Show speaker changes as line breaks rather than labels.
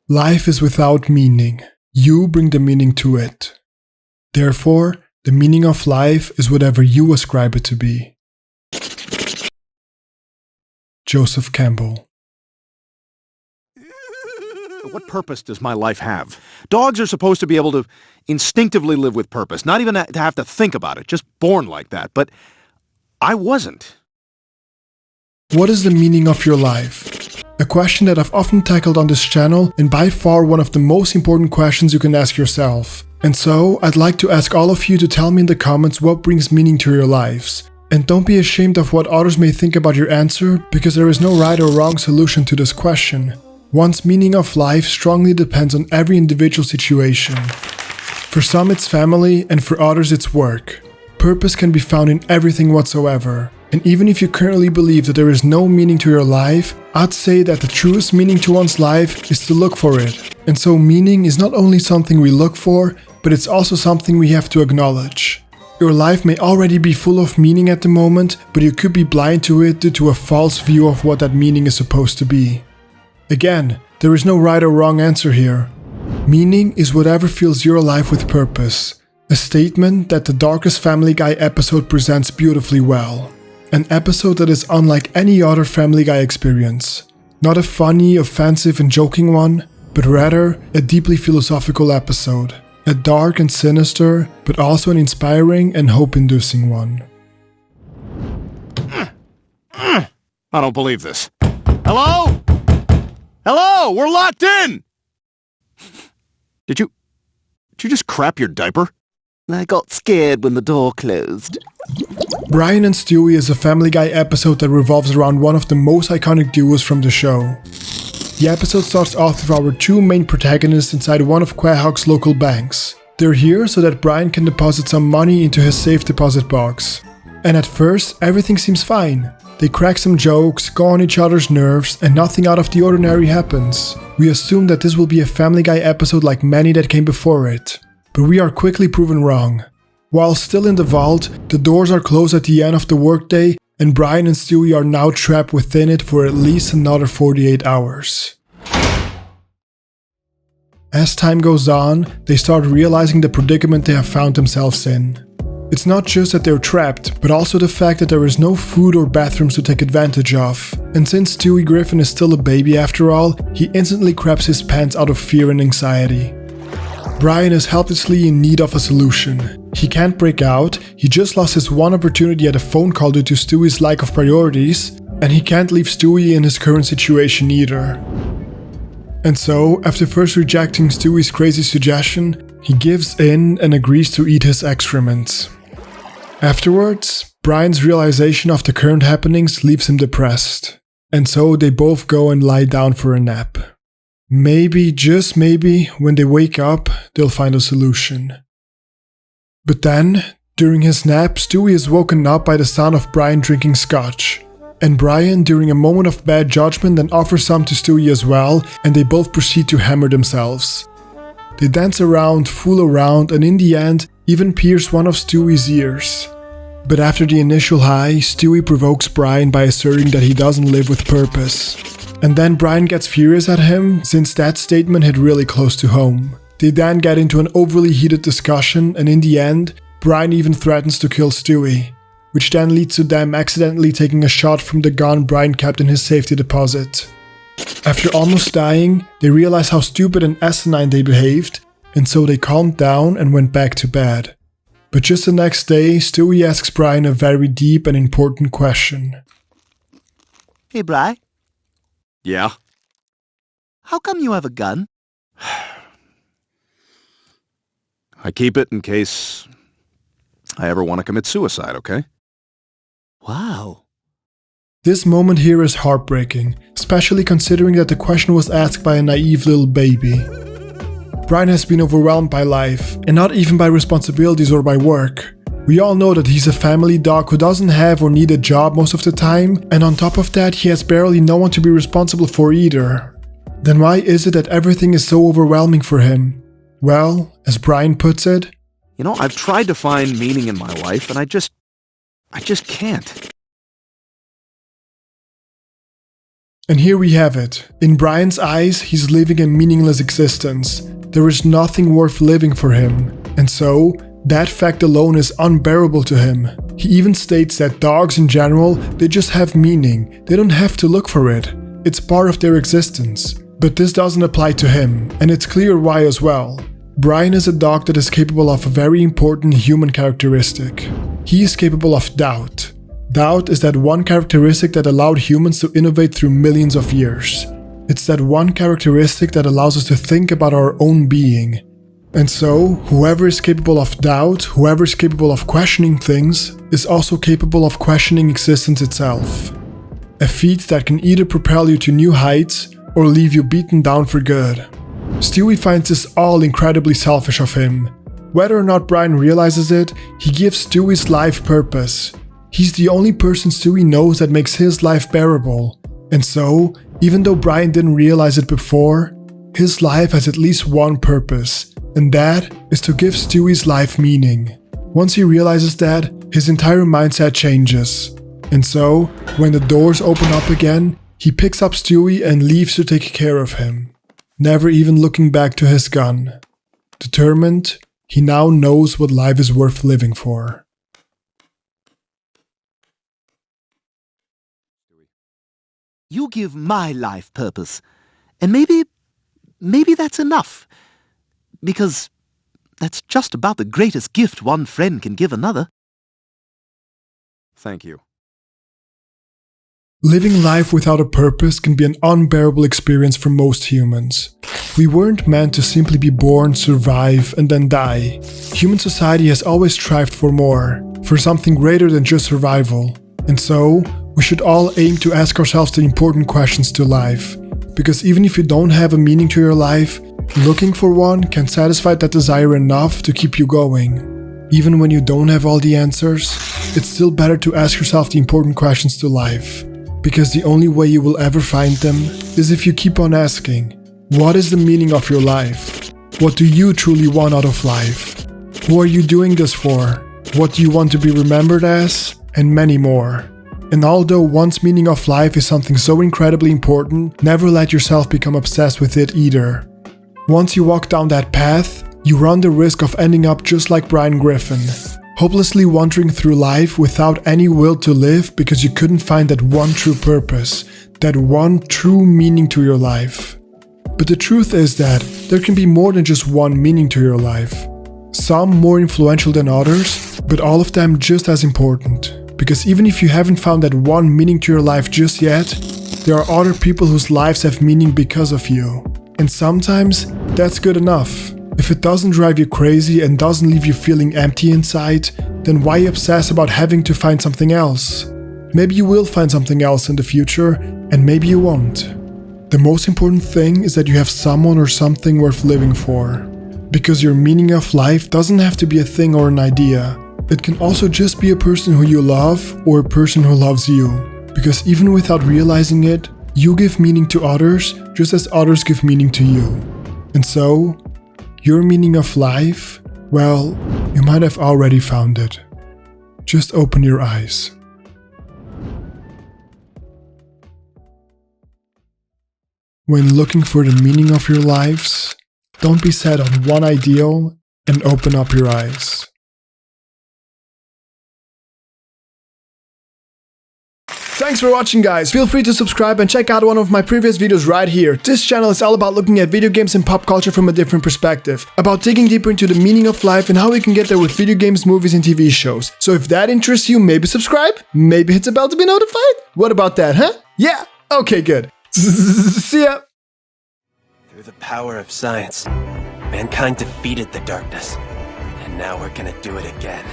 Life is without meaning. You bring the meaning to it. Therefore, the meaning of life is whatever you ascribe it to be. Joseph Campbell.
What purpose does my life have? Dogs are supposed to be able to instinctively live with purpose, not even to have to think about it, just born like that. But I wasn't.
What is the meaning of your life? A question that I've often tackled on this channel, and by far one of the most important questions you can ask yourself. And so, I'd like to ask all of you to tell me in the comments what brings meaning to your lives. And don't be ashamed of what others may think about your answer, because there is no right or wrong solution to this question. One's meaning of life strongly depends on every individual situation. For some it's family, and for others it's work. Purpose can be found in everything whatsoever. And even if you currently believe that there is no meaning to your life, I'd say that the truest meaning to one's life is to look for it. And so meaning is not only something we look for, but it's also something we have to acknowledge. Your life may already be full of meaning at the moment, but you could be blind to it due to a false view of what that meaning is supposed to be. Again, there is no right or wrong answer here. Meaning is whatever fills your life with purpose. A statement that the Darkest Family Guy episode presents beautifully well. An episode that is unlike any other Family Guy experience. Not a funny, offensive and joking one, but rather a deeply philosophical episode. A dark and sinister, but also an inspiring and hope-inducing one.
I don't believe this. Hello? Hello? We're locked in! Did you just crap your diaper?
I got scared when the door closed.
Brian and Stewie is a Family Guy episode that revolves around one of the most iconic duos from the show. The episode starts off with our two main protagonists inside one of Quahog's local banks. They're here so that Brian can deposit some money into his safe deposit box. And at first, everything seems fine. They crack some jokes, go on each other's nerves, and nothing out of the ordinary happens. We assume that this will be a Family Guy episode like many that came before it. But we are quickly proven wrong. While still in the vault, the doors are closed at the end of the workday, and Brian and Stewie are now trapped within it for at least another 48 hours. As time goes on, they start realizing the predicament they have found themselves in. It's not just that they're trapped, but also the fact that there is no food or bathrooms to take advantage of. And since Stewie Griffin is still a baby after all, he instantly craps his pants out of fear and anxiety. Brian is helplessly in need of a solution. He can't break out, he just lost his one opportunity at a phone call due to Stewie's lack of priorities, and he can't leave Stewie in his current situation either. And so, after first rejecting Stewie's crazy suggestion, he gives in and agrees to eat his excrement. Afterwards, Brian's realization of the current happenings leaves him depressed, and so they both go and lie down for a nap. Maybe, just maybe, when they wake up, they'll find a solution. But then, during his nap, Stewie is woken up by the sound of Brian drinking scotch. And Brian, during a moment of bad judgment, then offers some to Stewie as well, and they both proceed to hammer themselves. They dance around, fool around, and in the end, even pierce one of Stewie's ears. But after the initial high, Stewie provokes Brian by asserting that he doesn't live with purpose. And then Brian gets furious at him, since that statement hit really close to home. They then get into an overly heated discussion, and in the end, Brian even threatens to kill Stewie, which then leads to them accidentally taking a shot from the gun Brian kept in his safety deposit. After almost dying, they realize how stupid and asinine they behaved, and so they calmed down and went back to bed. But just the next day, Stewie asks Brian a very deep and important question.
Hey, Bri,
Yeah?
how come you have a gun?
I keep it in case I ever want to commit suicide, okay?
Wow.
This moment here is heartbreaking, especially considering that the question was asked by a naive little baby. Brian has been overwhelmed by life, and not even by responsibilities or by work. We all know that he's a family dog who doesn't have or need a job most of the time, and on top of that, he has barely no one to be responsible for either. Then why is it that everything is so overwhelming for him? Well, as Brian puts it,
You know, I've tried to find meaning in my life, and I just can't.
And here we have it. In Brian's eyes, he's living a meaningless existence. There is nothing worth living for him. And so, that fact alone is unbearable to him. He even states that dogs in general, they just have meaning. They don't have to look for it. It's part of their existence. But this doesn't apply to him, and it's clear why as well. Brian is a dog that is capable of a very important human characteristic. He is capable of doubt. Doubt is that one characteristic that allowed humans to innovate through millions of years. It's that one characteristic that allows us to think about our own being. And so, whoever is capable of doubt, whoever is capable of questioning things, is also capable of questioning existence itself. A feat that can either propel you to new heights or leave you beaten down for good. Stewie finds this all incredibly selfish of him. Whether or not Brian realizes it, he gives Stewie's life purpose. He's the only person Stewie knows that makes his life bearable. And so, even though Brian didn't realize it before, his life has at least one purpose, and that is to give Stewie's life meaning. Once he realizes that, his entire mindset changes. And so, when the doors open up again, he picks up Stewie and leaves to take care of him, never even looking back to his gun. Determined, he now knows what life is worth living for.
You give my life purpose. And maybe that's enough. Because that's just about the greatest gift one friend can give another.
Thank you.
Living life without a purpose can be an unbearable experience for most humans. We weren't meant to simply be born, survive, and then die. Human society has always strived for more, for something greater than just survival. And so, we should all aim to ask ourselves the important questions to life. Because even if you don't have a meaning to your life, looking for one can satisfy that desire enough to keep you going. Even when you don't have all the answers, it's still better to ask yourself the important questions to life. Because the only way you will ever find them is if you keep on asking, what is the meaning of your life? What do you truly want out of life? Who are you doing this for? What do you want to be remembered as? And many more. And although one's meaning of life is something so incredibly important, never let yourself become obsessed with it either. Once you walk down that path, you run the risk of ending up just like Brian Griffin, hopelessly wandering through life without any will to live because you couldn't find that one true purpose, that one true meaning to your life. But the truth is that there can be more than just one meaning to your life. Some more influential than others, but all of them just as important. Because even if you haven't found that one meaning to your life just yet, there are other people whose lives have meaning because of you. And sometimes, that's good enough. If it doesn't drive you crazy and doesn't leave you feeling empty inside, then why obsess about having to find something else? Maybe you will find something else in the future, and maybe you won't. The most important thing is that you have someone or something worth living for. Because your meaning of life doesn't have to be a thing or an idea. It can also just be a person who you love or a person who loves you. Because even without realizing it, you give meaning to others just as others give meaning to you. And so, your meaning of life, well, you might have already found it. Just open your eyes. When looking for the meaning of your lives, don't be set on one ideal and open up your eyes. Thanks for watching, guys. Feel free to subscribe and check out one of my previous videos right here. This channel is all about looking at video games and pop culture from a different perspective, about digging deeper into the meaning of life and how we can get there with video games, movies, and TV shows. So if that interests you, maybe subscribe, maybe hit the bell to be notified. What about that, huh? Yeah? Okay, good. See ya!
Through the power of science, mankind defeated the darkness. And now we're gonna do it again.